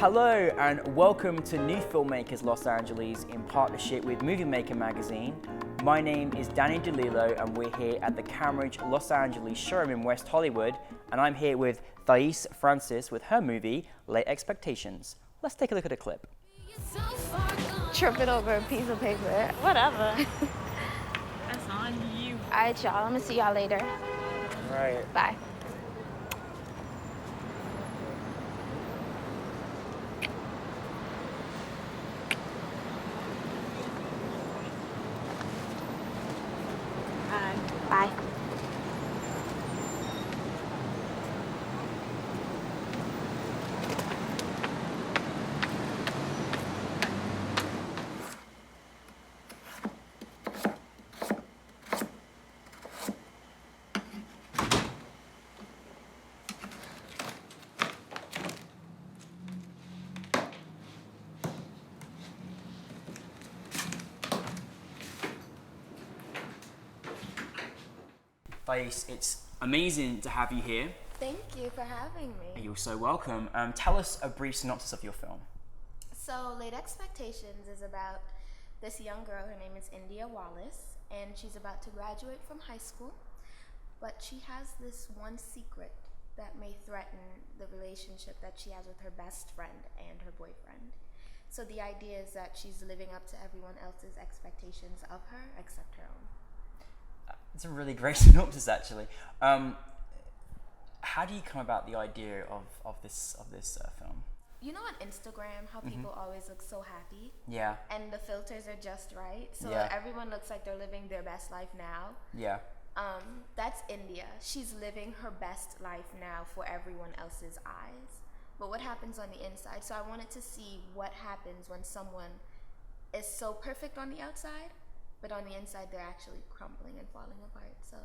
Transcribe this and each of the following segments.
Hello and welcome to NewFilmmakers Los Angeles in partnership with Movie Maker magazine. My name is Danny De Lillo and we're here at the Cambridge Los Angeles showroom in West Hollywood, and I'm here with Thais Francis with her movie Late Expectations. Let's take a look at a clip. Trip it over a piece of paper. Whatever. That's on you. All right, y'all. I'm gonna see y'all later. All right. Bye. Bye. Thais, it's amazing to have you here. Thank you for having me. You're so welcome. Tell us a brief synopsis of your film. So, Late Expectations is about this young girl. Her name is India Wallace, and she's about to graduate from high school. But she has this one secret that may threaten the relationship that she has with her best friend and her boyfriend. So the idea is that she's living up to everyone else's expectations of her except her own. It's a really great synopsis, actually. How do you come about the idea of this film? You know on Instagram how people always look so happy? Yeah. And the filters are just right, so Yeah. everyone looks like they're living their best life now. Yeah. That's India. She's living her best life now for everyone else's eyes. But what happens on the inside? So I wanted to see what happens when someone is so perfect on the outside, but on the inside they're actually crumbling and falling apart. So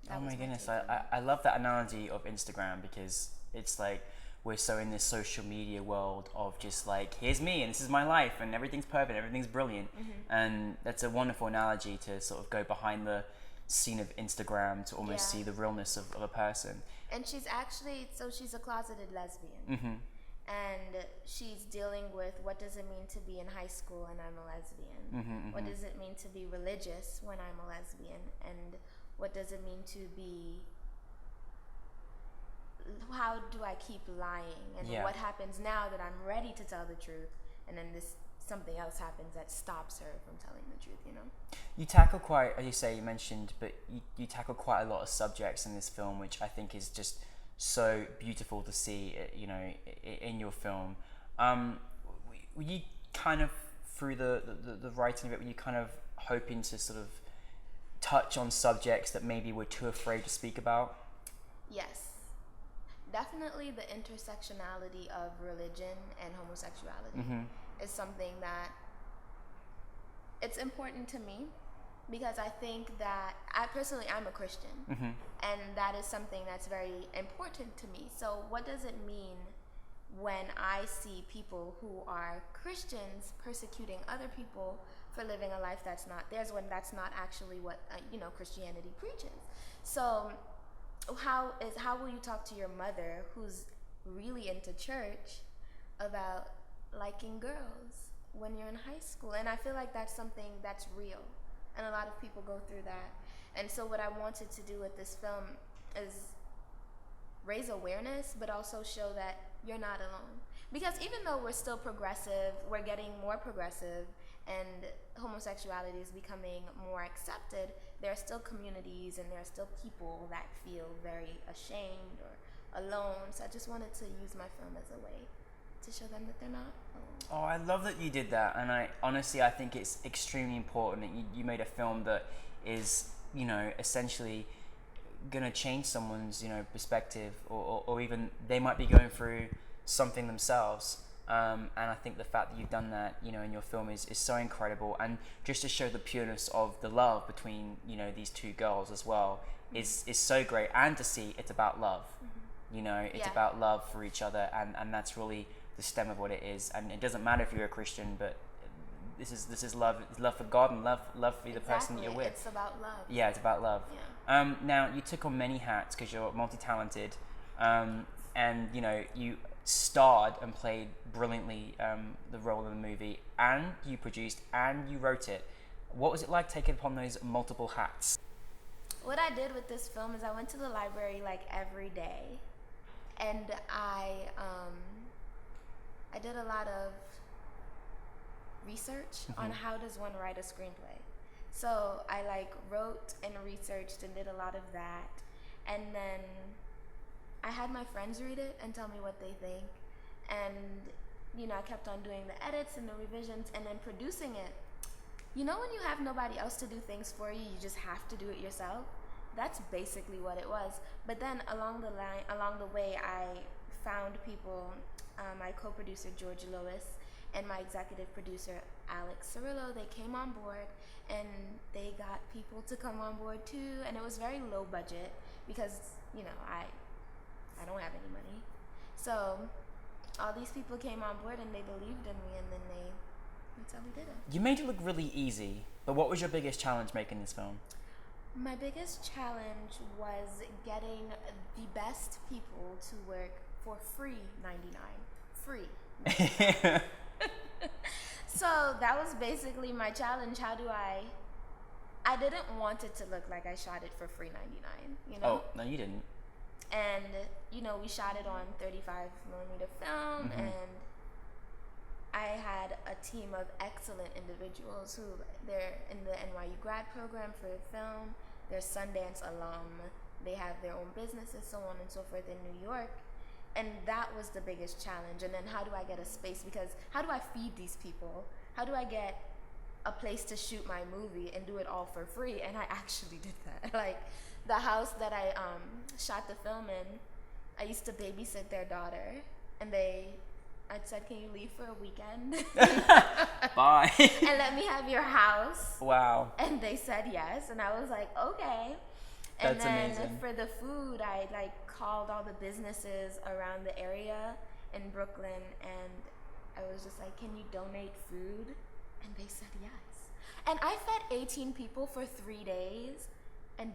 that Oh was my goodness, take on it. I love that analogy of Instagram, because it's like we're so in this social media world of just like, here's me and this is my life and everything's perfect, everything's brilliant. And that's a wonderful analogy to sort of go behind the scene of Instagram to almost Yeah. see the realness of a person. And she's actually, so she's a closeted lesbian. And she's dealing with what does it mean to be in high school and I'm a lesbian? What does it mean to be religious when I'm a lesbian? And what does it mean to be, how do I keep lying? And Yeah. what happens now that I'm ready to tell the truth? And then something else happens that stops her from telling the truth, you know? You tackle quite, as you say, you mentioned, but you tackle quite a lot of subjects in this film, which I think is just so beautiful to see, you know, in your film. Were you kind of, through the writing of it, were you kind of hoping to sort of touch on subjects that maybe we're too afraid to speak about? Yes. Definitely the intersectionality of religion and homosexuality is something that it's important to me, because I think that I'm a Christian, and that is something that's very important to me. So what does it mean when I see people who are Christians persecuting other people for living a life that's not theirs, when that's not actually what Christianity preaches? So how will you talk to your mother who's really into church about liking girls when you're in high school? And I feel like that's something that's real, and a lot of people go through that. And so what I wanted to do with this film is raise awareness, but also show that you're not alone. Because even though we're still progressive, we're getting more progressive, and homosexuality is becoming more accepted, there are still communities and there are still people that feel very ashamed or alone. So I just wanted to use my film as a way to show them that they're not alone. Oh, I love that you did that, and I think it's extremely important that you made a film that is, you know, essentially gonna change someone's, you know, perspective, or even they might be going through something themselves. And I think the fact that you've done that, you know, in your film is so incredible, and just to show the pureness of the love between, you know, these two girls as well is so great, and to see it's about love. You know, it's about love for each other, and that's really the stem of what it is. And it doesn't matter if you're a Christian, but this is love. It's love for God and love for the person that you're with. It's about love. Yeah, it's about love. Yeah. Now you took on many hats because you're multi-talented. and you know you starred and played brilliantly the role in the movie, and you produced and you wrote it. What was it like taking upon those multiple hats? What I did with this film is I went to the library like every day, and I did a lot of research on how does one write a screenplay. So I like wrote and researched and did a lot of that, and then I had my friends read it and tell me what they think, and you know I kept on doing the edits and the revisions and then producing it. You know when you have nobody else to do things for you, you just have to do it yourself? That's basically what it was. But then along the way, I found people, my co-producer George Lois and my executive producer Alex Cirillo. They came on board and they got people to come on board too. And it was very low budget because, you know, I don't have any money. So all these people came on board and they believed in me, and then that's how we did it. You made it look really easy, but what was your biggest challenge making this film? My biggest challenge was getting the best people to work for free 99. Free. So that was basically my challenge. How do I didn't want it to look like I shot it for free 99, you know? Oh, no, you didn't. And, you know, we shot it on 35 millimeter film, and I had a team of excellent individuals who they're in the NYU grad program for film, they're Sundance alum, they have their own businesses, so on and so forth in New York. And that was the biggest challenge. And then how do I get a space? Because how do I feed these people? How do I get a place to shoot my movie and do it all for free? And I actually did that. Like the house that I shot the film in, I used to babysit their daughter, and I said, can you leave for a weekend? Bye. And let me have your house. Wow. And they said yes, and I was like, okay. And That's then amazing. for the food, I like called all the businesses around the area in Brooklyn, and I was just like, can you donate food? And they said yes. And I fed 18 people for 3 days and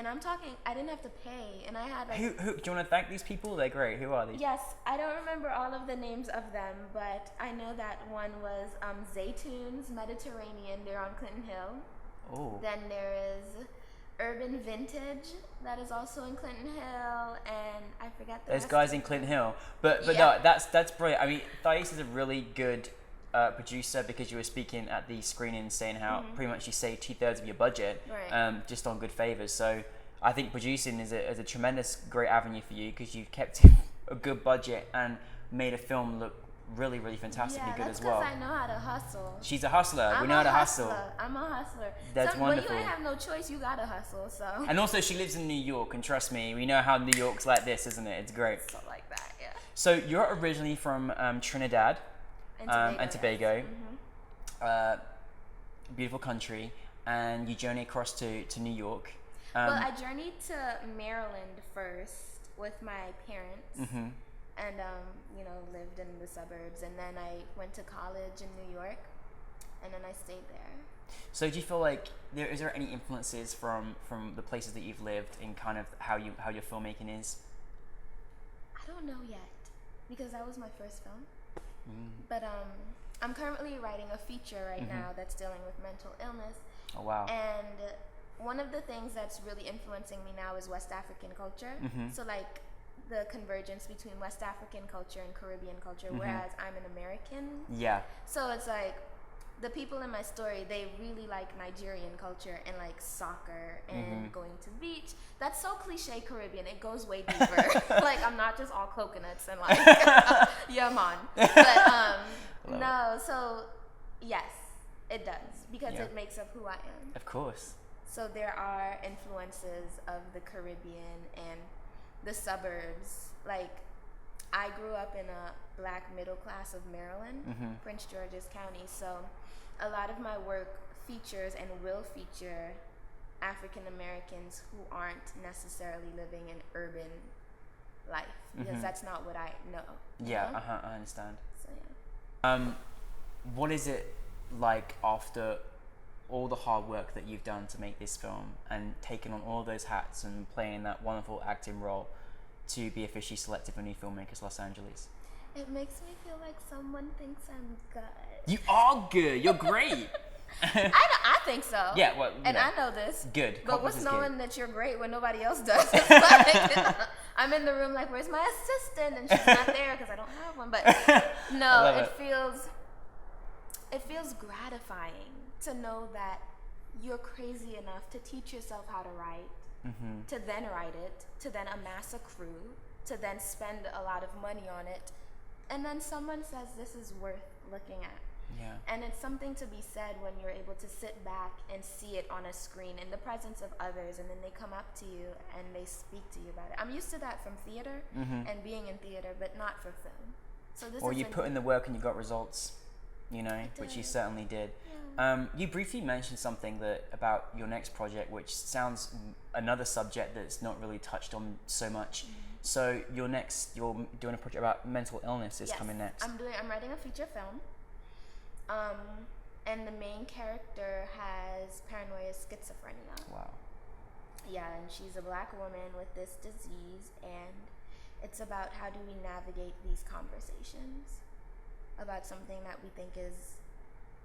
I'm talking, I didn't have to pay, and I had like... Who, do you want to thank these people? They're great. Who are these? Yes, I don't remember all of the names of them, but I know that one was Zaytoons Mediterranean. They're on Clinton Hill. Oh. Then there is Urban Vintage, that is also in Clinton Hill, and I forgot the There's rest guys of in them. Clinton Hill. But Yeah. no, that's brilliant. I mean, Thais is a really good producer, because you were speaking at the screening saying how pretty much you saved 2/3 of your budget Right. just on good favors. So I think producing is a tremendous great avenue for you, because you've kept a good budget and made a film look really, really fantastically good as well. Yeah, that's because I know how to hustle. She's a hustler. We know how to hustle. I'm a hustler. That's wonderful. But you ain't have no choice. You gotta hustle, so. And also, she lives in New York, and trust me, we know how New York's like this, isn't it? It's great. So like that, yeah. So you're originally from Trinidad and Tobago. Yes. Beautiful country, and you journey across to New York. Well, I journeyed to Maryland first with my parents, and you know, lived in the suburbs, and then I went to college in New York, and then I stayed there. So do you feel like is there any influences from the places that you've lived in kind of how your filmmaking is? I don't know yet, because that was my first film. But I'm currently writing a feature right now that's dealing with mental illness. Oh wow. And one of the things that's really influencing me now is West African culture. So like the convergence between West African culture and Caribbean culture, whereas I'm an American. Yeah. So it's like the people in my story, they really like Nigerian culture and like soccer and going to the beach. That's so cliche Caribbean. It goes way deeper. Like I'm not just all coconuts and like yeah, man. But no, so yes, it does, because it makes up who I am. Of course. So there are influences of the Caribbean and the suburbs. Like I grew up in a black middle class of Maryland, Prince George's County. So a lot of my work features and will feature African Americans who aren't necessarily living an urban life, because that's not what I know. Yeah, know? I understand. So yeah. What is it like after all the hard work that you've done to make this film and taking on all those hats and playing that wonderful acting role, to be officially selected for NewFilmmakers Los Angeles? It makes me feel like someone thinks I'm good. You are good. You're great. I think so. Yeah, well, and know, I know this. Good. But what's Confidence is knowing good. that you're great when nobody else does? It's like, I'm in the room like, where's my assistant? And she's not there because I don't have one. But no, it feels gratifying to know that you're crazy enough to teach yourself how to write, to then write it, to then amass a crew, to then spend a lot of money on it, and then someone says this is worth looking at. Yeah. And it's something to be said when you're able to sit back and see it on a screen in the presence of others, and then they come up to you and they speak to you about it. I'm used to that from theater and being in theater, but not for film. So this Or is you put in the work and you got results, you know, which you certainly did. Yeah. You briefly mentioned something about your next project, which sounds another subject that's not really touched on so much. So you're doing a project about mental illness is coming next. I'm writing a feature film. And the main character has paranoia schizophrenia. Wow. Yeah, and she's a black woman with this disease, and it's about how do we navigate these conversations about something that we think is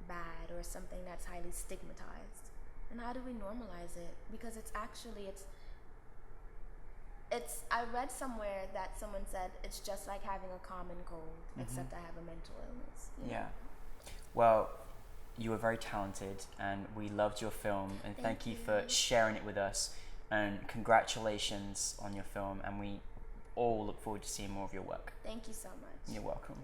bad or something that's highly stigmatized, and how do we normalize it, because it's I read somewhere that someone said it's just like having a common cold, except I have a mental illness. You know? Yeah. Well, you were very talented, and we loved your film, and thank you for sharing it with us, and congratulations on your film, and we all look forward to seeing more of your work. Thank you so much. You're welcome.